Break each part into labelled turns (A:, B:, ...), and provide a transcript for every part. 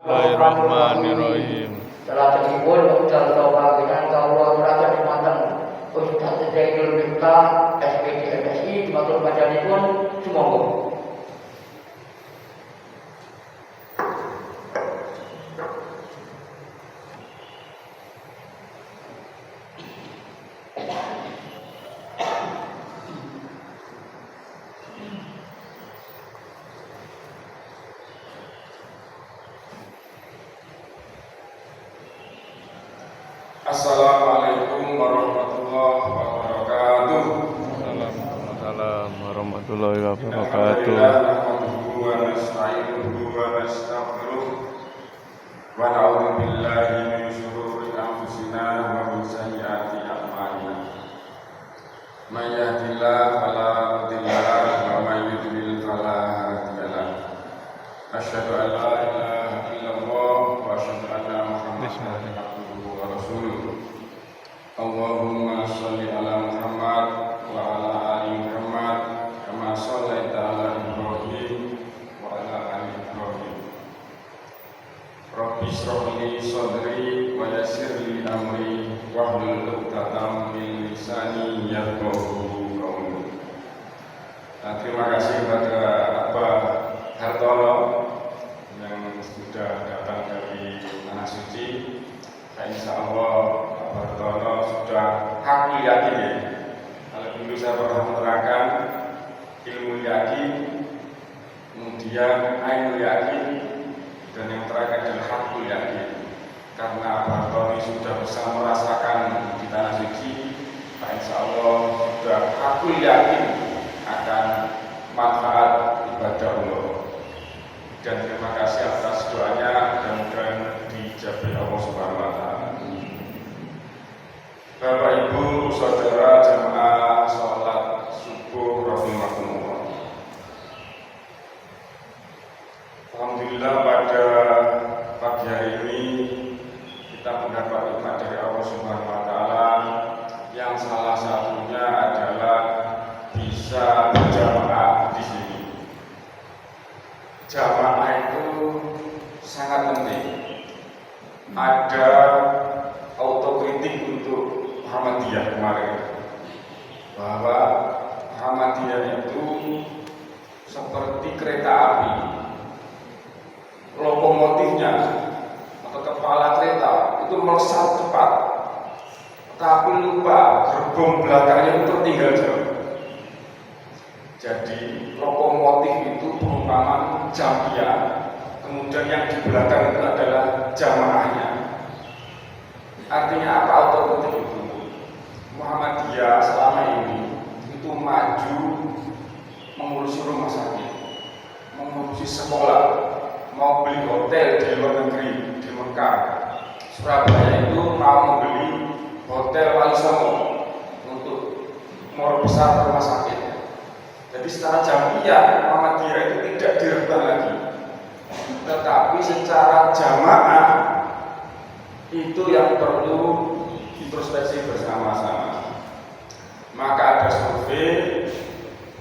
A: Bismillahirrahmanirrahim.
B: Salajengipun wekdal kawinan kawula aturaken dumateng Ustaz Zainul Miftah SPD MSI matur panjenenganipun sumangga.
C: Assalamualaikum warahmatullahi wabarakatuh.
A: Waalaikumsalam warahmatullahi wabarakatuh.
C: Alhamdulillah wa nasta'inuhu wa nastaghfiruh wa na'udzu billahi min shururi anfusina wa min sayyiati a'malina. May yahdihillahu fala mudilla lahu wa may yudlil fala hadiya lahu. Asyhadu an la ilaha illallah wa asyhadu anna Muhammadan abduhu wa rasuluh. Allahumma shalli ala Muhammad wa ala ali Muhammad kama shallaita ala Ibrahim wa ala ali Ibrahim. Rabbi shrah li sadri wa yassir li amri wahlul 'uqdatam min lisani yafqahu qawli. Terima kasih kepada Abah Hartono yang sudah datang dari Tanah Suci. Insya Allah Abah Hartono sudah hakul yakin ya. Kalau dulu saya pernah menerangkan ilmu yakin, kemudian ainul yakin, dan yang terakhir adalah hakul yakin. Karena Abah Hartono sudah bisa merasakan di Tanah Suci, insya Allah sudah hakul yakin akan manfaat ibadah Allah. Dan terima kasih atas doanya, mudah-mudahan dijabai Allah Subhanahu wa Ta'ala. Bapak Ibu saudara jemaah salat subuh rahimakumullah. Alhamdulillah pada pagi hari ini kita mendapat nikmat dari Allah Subhanahu wa Ta'ala yang salah satunya adalah bisa berjamaah di sini. Jamaah itu sangat penting. Ada autokritik untuk Muhammadiyah kemarin bahwa Muhammadiyah itu seperti kereta api, lokomotifnya atau kepala kereta itu melesat cepat, tapi lupa gerbong belakangnya itu tertinggal jauh. Jadi lokomotif itu perumpamaan jamia, kemudian yang di belakang itu adalah jamaahnya. Artinya apa autokritik itu? Muhammadiyah selama ini itu maju mengurusi rumah sakit, mengurusi sekolah, mau beli hotel di luar negeri, di Mekah, Surabaya itu mau membeli hotel Wali Songo untuk membesar rumah sakit. Jadi secara jamiah Muhammadiyah itu tidak direbut lagi, tetapi secara jamaah itu yang perlu introspeksi bersama-sama. Maka ada survei,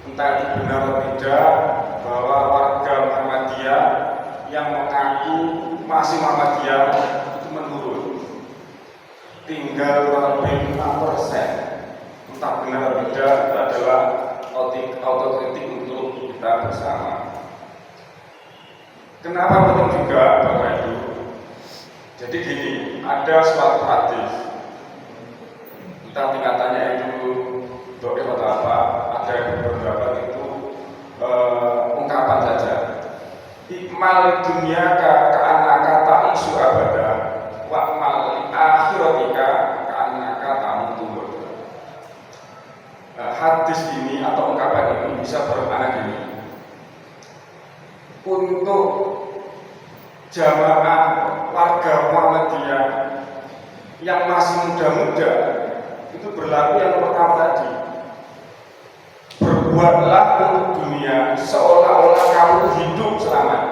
C: entah itu benar atau tidak, bahwa warga Muhammadiyah yang mengaku masih Muhammadiyah itu menurun, tinggal kurang lebih 5%. Entah benar atau tidak, itu adalah autokritik untuk kita bersama. Kenapa penting juga Bapak Ibu? Jadi gini, ada suatu hadis, entah tingkatannya itu doa atau apa, ada beberapa itu ungkapan saja. Ikmal dunia ka'annaka ta'isu abada wa'mal akhiratika ka'annaka tamutu. Hadis ini atau ungkapan ini bisa bermakna gini. Untuk jamaah warga Muhammadiyah yang masih muda-muda itu berlaku yang pertama tadi, berbuatlah untuk dunia seolah-olah kamu hidup selamanya,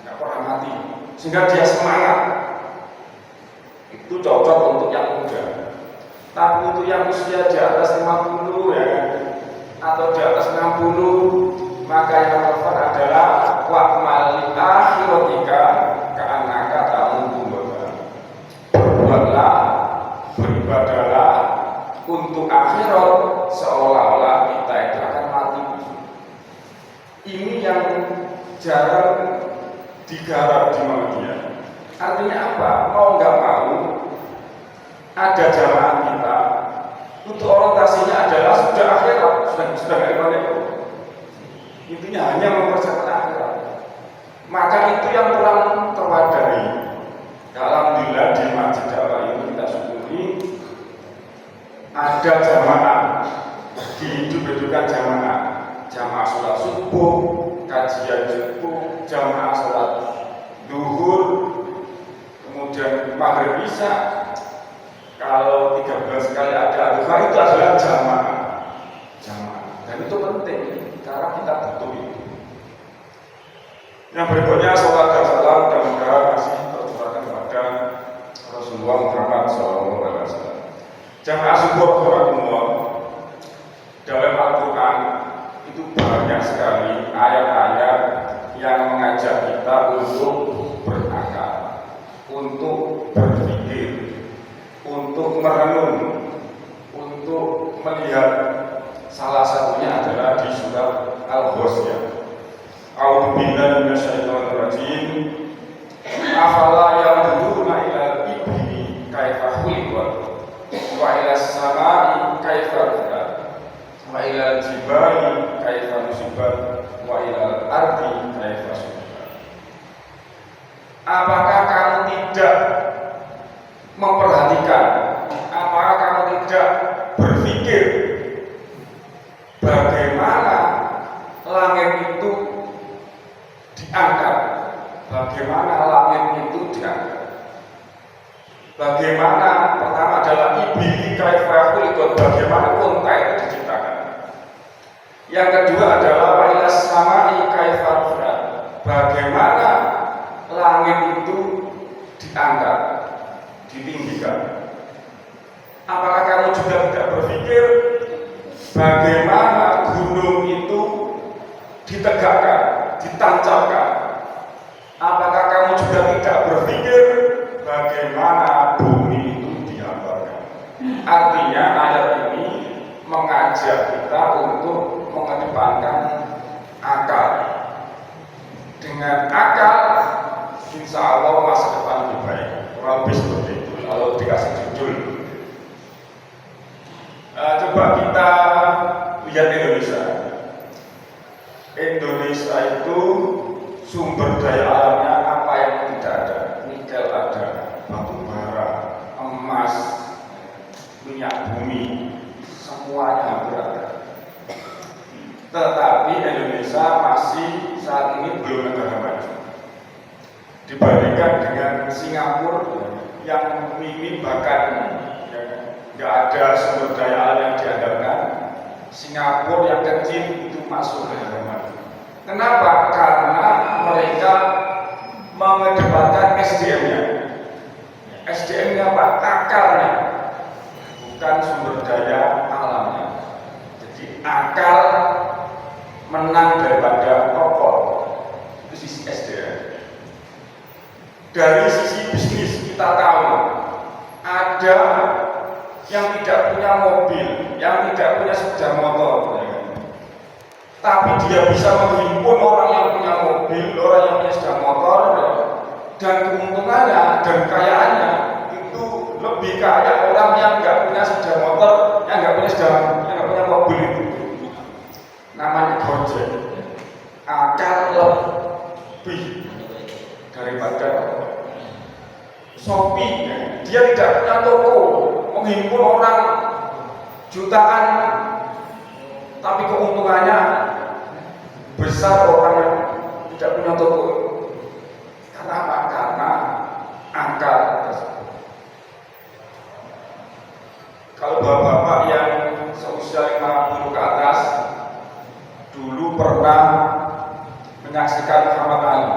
C: nggak pernah mati, sehingga dia semangat. Itu cocok untuk yang muda. Tapi untuk yang usia di atas 50 ya, atau di atas 60, maka yang relevan adalah wa'mal akhiratika ka'annaka di Muhammadiyah. Artinya apa? Mau nggak mau ada jamaah kita untuk orientasinya adalah sudah akhirat, sudah nggak neko. Intinya hanya mempersiapkan akhirat. Maka itu yang kurang terwadai. Alhamdulillah di Masjid Dakwah ini kita syukuri ada jamaah, dihidup-hidupkan jamaah sholat subuh, kajian subuh, jamaah sholat duhur, kemudian maghrib isya. Kalau 13 kali ada duha itu adalah jamaah, dan itu penting karena kita butuh itu. Yang berikutnya sholat dan salam dan mudah masih tercurahkan kepada Rasulullah Muhammad SAW. Jamaah subuh rahimahullah, dalam Al-Quran itu banyak sekali ayat-ayat yang mengajak kita untuk berakal, untuk berpikir, untuk merenung, untuk melihat. Salah satunya adalah di surat Al-Ghasyiyah. A'udzu billahi minasyaitonir rajim. Afala yanzuruna ilal ibli kaifa khuliqat wa ilas samai kaifa rufi'at wa ilal jibali kaifa nusibat wa ilal ardi kaifa sufiat. Apakah kamu tidak memperhatikan, apakah kamu tidak berpikir bagaimana langit itu diangkat, bagaimana langit itu diangkat, bagaimana pertama adalah ibli kaifa khuliqat, bagaimana unta itu diciptakan. Yang kedua adalah wa ilas samai kaifa rufi'at, bagaimana langit itu diangkat, ditinggikan. Apakah kamu juga tidak berpikir bagaimana gunung itu ditegakkan, ditancapkan? Apakah kamu juga tidak berpikir bagaimana bumi itu dihamparkan? Artinya ayat ini mengajak kita untuk mengedepankan akal. Dengan akal, insya Allah masa depan lebih baik. Kurang lebih seperti itu. Kalau dikasih judul, coba kita lihat Indonesia. Indonesia itu sumber daya alamnya apa yang tidak ada? Nikel ada, batu bara, emas, minyak bumi, semuanya hampir ada. Tetapi Indonesia masih saat ini belum negara maju dibandingkan dengan Singapura yang minim bahkan nggak ada sumber daya alam yang diandalkan. Singapura yang kecil itu masuk negara maju. Kenapa? Karena mereka mengedepankan SDM-nya. SDM-nya apa? Akalnya, bukan sumber daya alamnya. Jadi akal menang daripada okol. Itu sisi SDM. Dari sisi bisnis kita tahu ada yang tidak punya mobil, yang tidak punya sepeda motor, tapi dia bisa menghimpun orang yang punya mobil, orang yang punya sepeda motor, dan keuntungannya dan kekayaannya itu lebih kaya orang yang nggak punya sepeda motor, yang nggak punya mobil itu. Namanya Gojek. Akal lebih daripada Shopee. Dia tidak punya toko, menghimpun orang jutaan, tapi keuntungannya besar orang yang tidak punya toko. Karena apa? Karena akal tersebut. Kalau bapak-bapak yang seusia 50 ke atas dulu pernah menyaksikan Muhammad Ali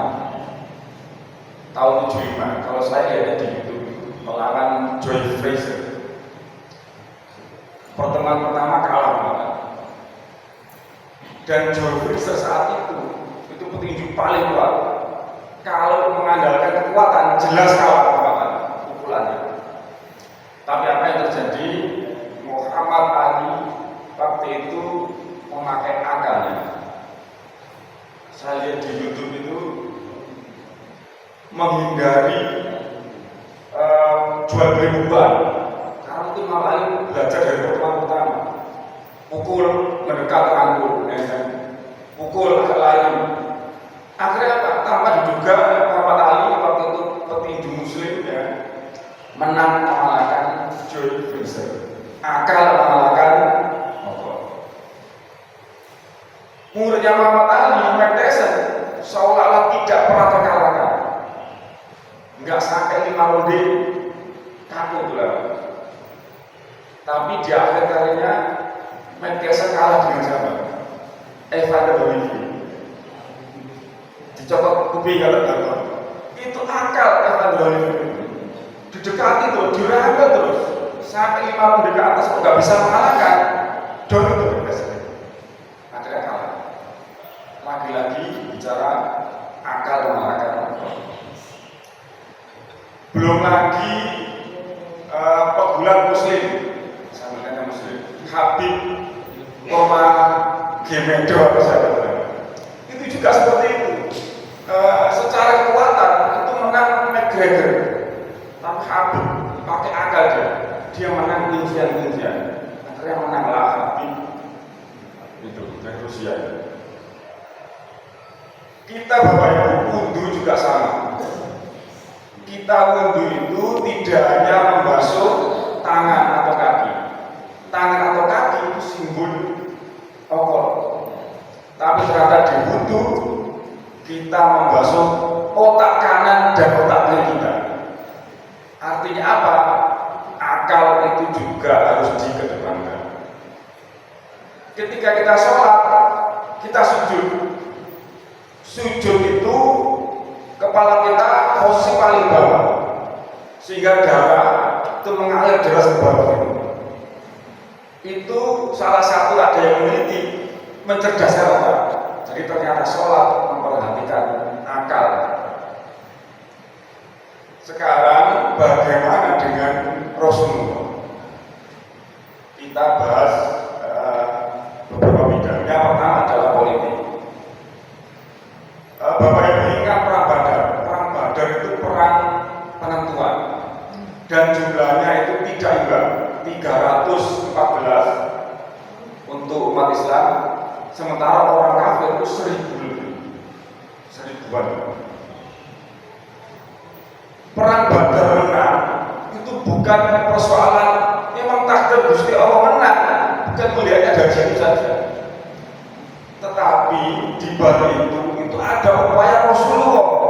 C: tahun 75. Kalau saya lihatnya di YouTube, melawan Joy Frazier. Pertemuan pertama kalah banget. Dan Joy Frazier saat itu petinju paling kuat. Kalau mengandalkan kekuatan, jelas kalah kekuatan pukulannya. Tapi apa yang terjadi? Muhammad Ali waktu itu memakai akalnya. Saya lihat di YouTube itu menghindari jual beli bukuan. Karena itu Imam Ali belajar dari pertama-tama. Pukul mendekat rangkul, pukul agak lain. Akhirnya apa? Tanpa diduga Muhammad Ali waktu itu petinju Muslim ya, menang mengalahkan Joe Frazier. Akal mengalahkan muridnya Muhammad Ali, Mike Tyson, seolah-olah tidak pernah terkalahkan. Enggak sampai 5 ronde kaku lah. Tapi di akhir kalinya Mike Tyson kalah dengan siapa? Evander Holyfield. Dicopot kuping kalau gagal. Itu akal Evander Holyfield. Didekati terus, diraba terus sampai 5 ronde ke atas kok nggak bisa mengalahkan. Don itu biasanya. Akhirnya kalah. Lagi-lagi bicara akal mengalahkan. Belum lagi pegulat Muslim, sama Muslim, Habib Gemedo itu juga seperti itu. Secara kekuatan itu menang McGregor, tapi Habib pakai akal dia menang kuncian-kuncian. Akhirnya menanglah Habib itu dari Rusia. Kita Bapak Ibu wudhu juga sama. Kita wudhu itu tidak hanya membasuh tangan atau kaki. Tangan atau kaki itu simbol okol. Tapi ternyata di wudhu kita membasuh otak kanan dan otak kiri kita. Artinya apa? Akal itu juga harus dikedepankan. Ketika kita sholat, kita sujud. Sujud itu kepala kita posisi paling bawah, sehingga darah itu mengalir deras ke bawah. Itu salah satu ada yang meneliti mencerdaskan otak. Jadi ternyata sholat memperhatikan akal. Sekarang bagaimana dengan Rasulullah? Kita bahas beberapa bidang. Yang pertama adalah politik. Bapak Ibu ingat perang Badar. Perang Badar itu perang penentuan dan jumlahnya itu tidak imbang, 314 untuk umat Islam, sementara orang kafir itu 1000-an. Perang Badar menang itu bukan persoalan memang takdir Gusti Allah menang, bukan melihatnya dari situ saja. Tetapi di balik itu ada upaya Rasulullah.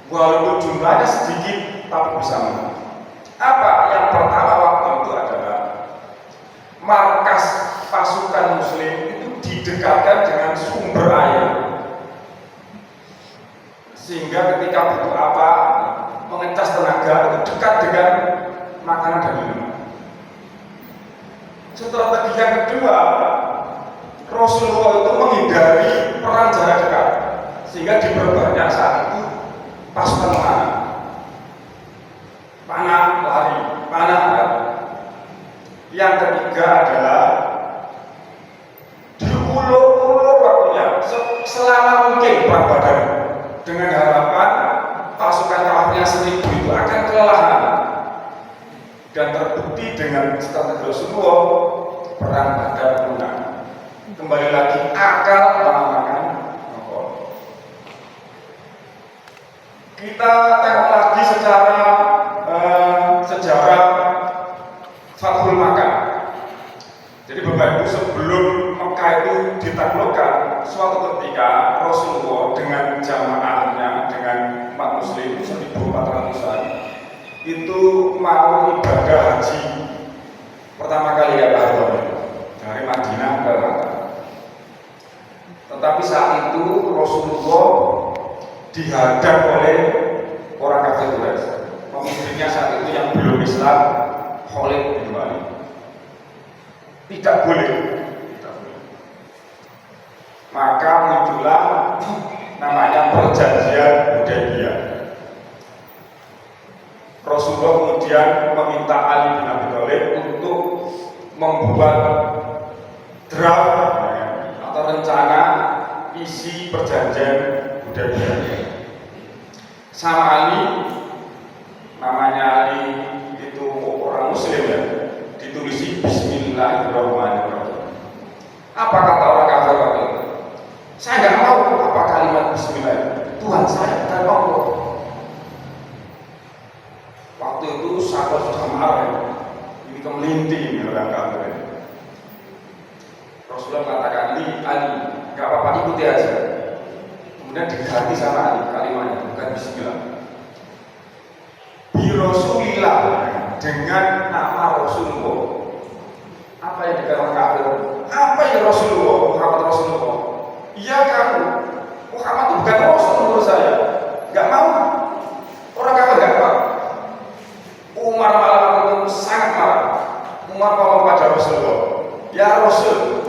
C: Walaupun jumlahnya sedikit, tapi bisa menang. Apa yang pertama waktu itu adalah markas pasukan Muslim itu didekatkan dengan sumber air, sehingga ketika butuh apa mengecas tenaga itu dekat dengan makanan dan minuman. Strategi yang kedua, Rasulullah itu menghindari perang jarak dekat, sehingga diperbanyak saat itu pasukan panah lari. Yang ketiga adalah diulur-ulur waktunya selama mungkin perang Badar, dengan harapan pasukan kafirnya 1000 itu akan kelelahan. Dan terbukti dengan strategi Rasulullah, perang Badar menang. Kembali lagi akal mengalahkan okol. Kita tengok lagi secara sejarah Fathul Makkah. Jadi Bapak Ibu, sebelum Mekah itu ditaklukkan, suatu ketika Rasulullah dengan jamaahnya, dengan umat Muslim 1400-an itu mau ibadah haji pertama kali ya Pak, dari Madinah ke Makkah. Tetapi saat itu Rasulullah dihadap oleh orang kafir Quraisy. Pemimpinnya saat itu yang belum Islam, Khalid bin Walid. Tidak boleh. Maka muncullah namanya perjanjian Hudaybiyah. Rasulullah kemudian meminta Ali bin Abi Thalib untuk membuat draft atau rencana isi perjanjian Hudaybiyah. sama Ali, namanya Ali itu orang Muslim ya, ditulisi Bismillahirrahmanirrahim. Apa kata orang kafir waktu itu? Saya nggak mau apa kalimat Bismillah. Tuhan saya bukan Allah. Waktu itu sahabat sudah marah, ini kemelinti ini orang kafir. Rasulullah mengatakan, Ali, nggak apa-apa ikuti aja. Kemudian diganti sama Ali kalimatnya, bukan Bismillah. Bi Rasulillah, dengan nama Rasulullah. Apa yang dikatakan kafir? Apa yang Rasulullah? Muhammad Rasulullah? Iya kamu. Muhammad itu bukan Rasul menurut saya. Gak mau. Orang kafir gak mau. Umar malah waktu itu sangat marah. Umar ngomong pada Rasulullah, ya Rasul,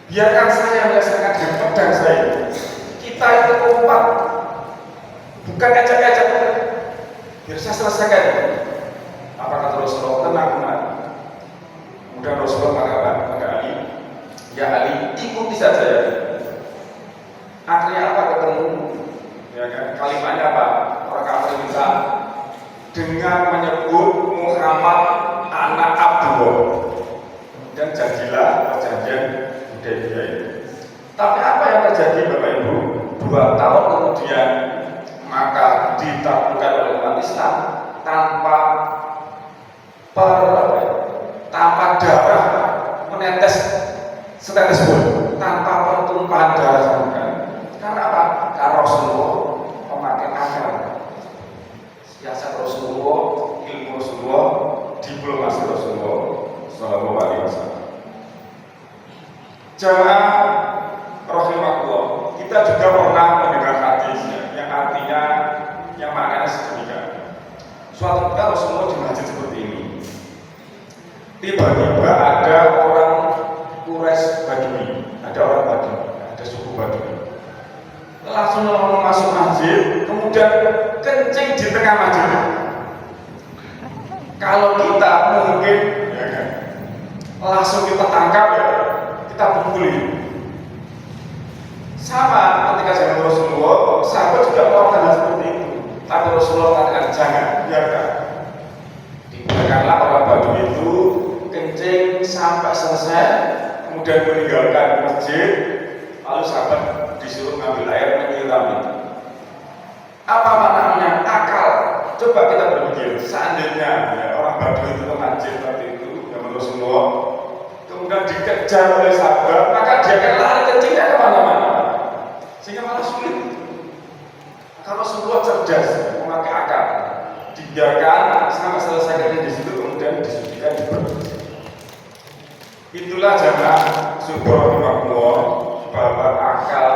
C: biarkan saya menyelesaikan dengan pedang saya. Kita itu kompak, bukan ejek-ejek. Biar saya selesaikan. Apa kata Rasulullah? Tenang. Kemudian Rasulullah mengatakan kepada Ali, ya Ali, ikuti saja ya. Akhirnya apa ketemu? Ya kan? Kalimatnya apa? Orang kafir minta dengan menyebut Muhammad anak Abdullah, dan jadilah perjanjian Hudaybiyah itu. Tapi apa yang terjadi Bapak Ibu? 2 tahun kemudian maka ditaklukkan oleh umat Islam tanpa darah menetes setetes pun, tanpa pertumpahan darah sama sekali. Karena apa? Karena Rasulullah memakai akal, siasat Rasulullah, ilmu Rasulullah, diplomasi Rasulullah Sallallahu Alaihi Wasallam. Jamaah rahimahullah, kita juga pernah mendengar hadisnya yang artinya yang maknanya sedemikian. Suatu ketika Rasulullah di masjid seperti ini, tiba-tiba ada orang Quraisy Badui, ada suku Badui. Langsung masuk masjid, kemudian kencing di tengah masjid. Kalau kita mungkin, ya kan, langsung kita tangkap ya, kita pukuli. Sama ketika zaman Rasulullah, sahabat juga melakukan hal seperti itu. Tapi Rasulullah mengatakan jangan, biarkan. Dibiarkanlah orang Badui itu kencing sampai selesai, kemudian meninggalkan masjid, lalu sahabat disuruh ngambil air menyiram itu. Apa maknanya? Akal. Coba kita berpikir, seandainya ya, orang Badui itu ke masjid seperti itu, zaman Rasulullah, kemudian dikejar oleh sahabat, maka dia akan lari kencingnya kemana-mana, sehingga malah sulit. Kalau Rasulullah cerdas, memakai akal, dibiarkan sampai selesai kencing di situ, kemudian disucikan di masjid. Itulah jamaah subhanallah, bahwa akal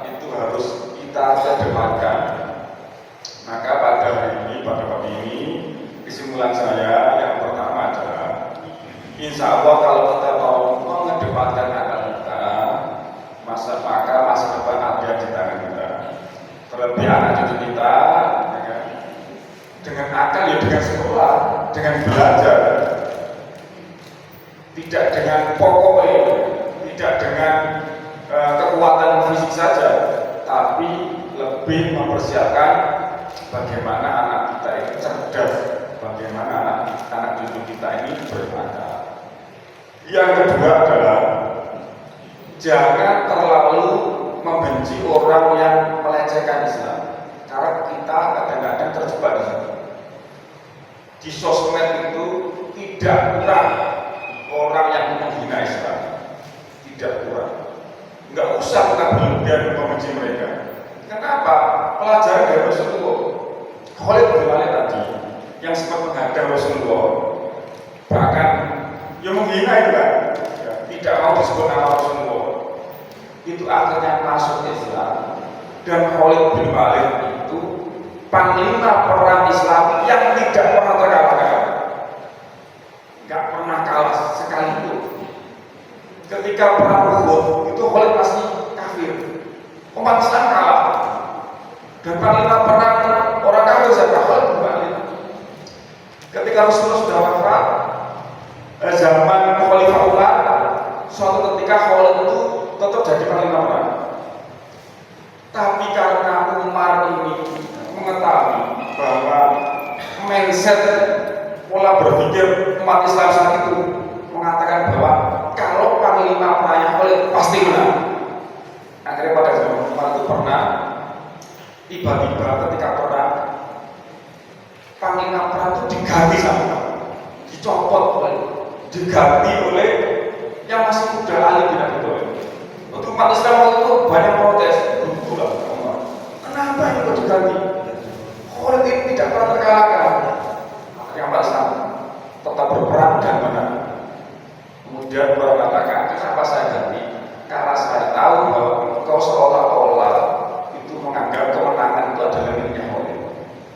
C: itu harus kita kedepankan. Maka pada hari ini, pada pagi ini, kesimpulan saya yang pertama adalah, insya Allah kalau kita mau mengedepankan akal kita, maka masa depan ada di tangan kita. Terlebih anak cucu kita, ya kan? Dengan akal ya dengan sekolah, dengan belajar. Tidak dengan pokoknya, tidak dengan kekuatan fisik saja, tapi lebih mempersiapkan bagaimana anak kita ini cerdas, bagaimana anak cucu kita ini berakal. Yang kedua adalah jangan terlalu membenci orang yang melecehkan Islam, karena kita kadang-kadang terjebak di situ. Di sosmed itu tidak kurang orang yang menghina Islam, tidak kurang. Nggak usah kita berlebihan membenci mereka. Kenapa? Pelajaran dari Rasulullah. Khalid bin Walid tadi yang sempat menghadang Rasulullah, bahkan yang menghina itu kan, ya, tidak mau disebut nama Rasulullah, itu akhirnya masuk Islam. Dan Khalid bin Walid itu panglima perang Islam yang tidak pernah terkalahkan, nggak pernah kalah sekalipun. Ketika perang Uhud itu Khalid masih kafir, umat Islam kalah. Dan panglima perang orang kafir siapa? Khalid bin Walid. Ketika Rasulullah sudah wafat, zaman Khalifah Umar, suatu ketika Khalid itu tetap jadi panglima perang. Tapi karena Umar ini umat Islam saat itu mengatakan bahwa kalau Panglima Perangnya Khalid pasti menang. Akhirnya pada zaman Umar itu pernah tiba-tiba ketika perang Panglima Perang itu diganti sama dicopot, diganti oleh yang masih muda Ali bin Abi Thalib. Untuk umat Islam waktu itu banyak protes, betul Umar. Kenapa ini kok diganti? Khalid ini tidak pernah terkalahkan. Akhirnya umat Islam tetap berperang dan menang. Kemudian Umar mengatakan, kenapa saya ganti? Karena saya tahu bahwa engkau seolah-olah itu menganggap kemenangan itu adalah miliknya Khalid,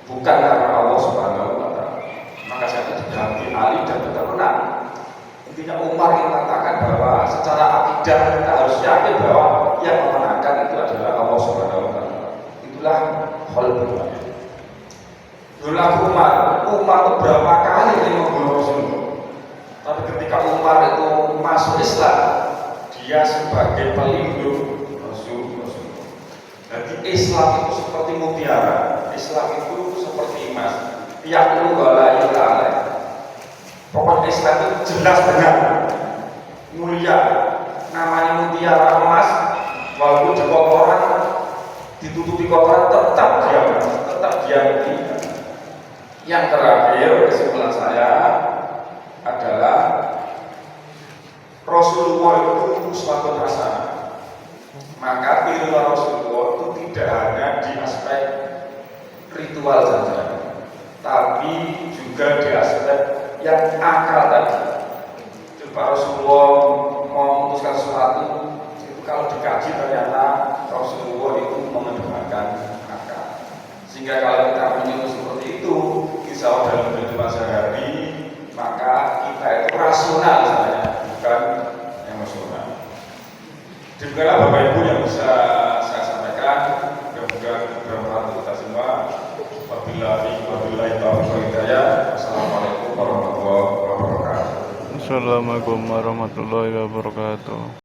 C: bukan karena Allah Subhanahu wa Ta'ala. Maka saya itu diganti Ali dan tetap menang. Intinya Umar ingin mengatakan bahwa secara akidah kita harus yakin bahwa yang memenangkan itu adalah Allah Subhanahu wa Ta'ala. Itulah Khalid bin Walid. Dulu Umar beberapa kali ingin membunuh Rasulullah. Tapi ketika Umar itu masuk Islam, dia sebagai pelindung Rasulullah. Jadi Islam itu seperti mutiara, Islam itu seperti emas. Tiap wala yu'ala. Pokoknya Islam itu jelas benar, mulia. Namanya mutiara emas, walaupun di kotoran, ditutupi kotoran tetap dia mulia. Yang terakhir kesimpulan saya adalah Rasulullah itu uswatun hasanah. Maka tiru Rasulullah itu tidak hanya di aspek ritual saja, tapi juga di aspek yang akal tadi. Pak Rasulullah mau memutuskan sesuatu itu kalau dikaji ternyata Rasulullah itu mengedepankan akal. Sehingga kalau kita menyuruh seperti itu, insya Allah dalam kehidupan sehari-hari maka kita itu rasional saja, bukan emosional. Demikianlah Bapak Ibu yang bisa saya sampaikan. Mudah-mudahan bermanfaat untuk kita semua. Wabillahi taufiq wal hidayah. Assalamualaikum warahmatullahi wabarakatuh.
A: Assalamualaikum warahmatullahi wabarakatuh.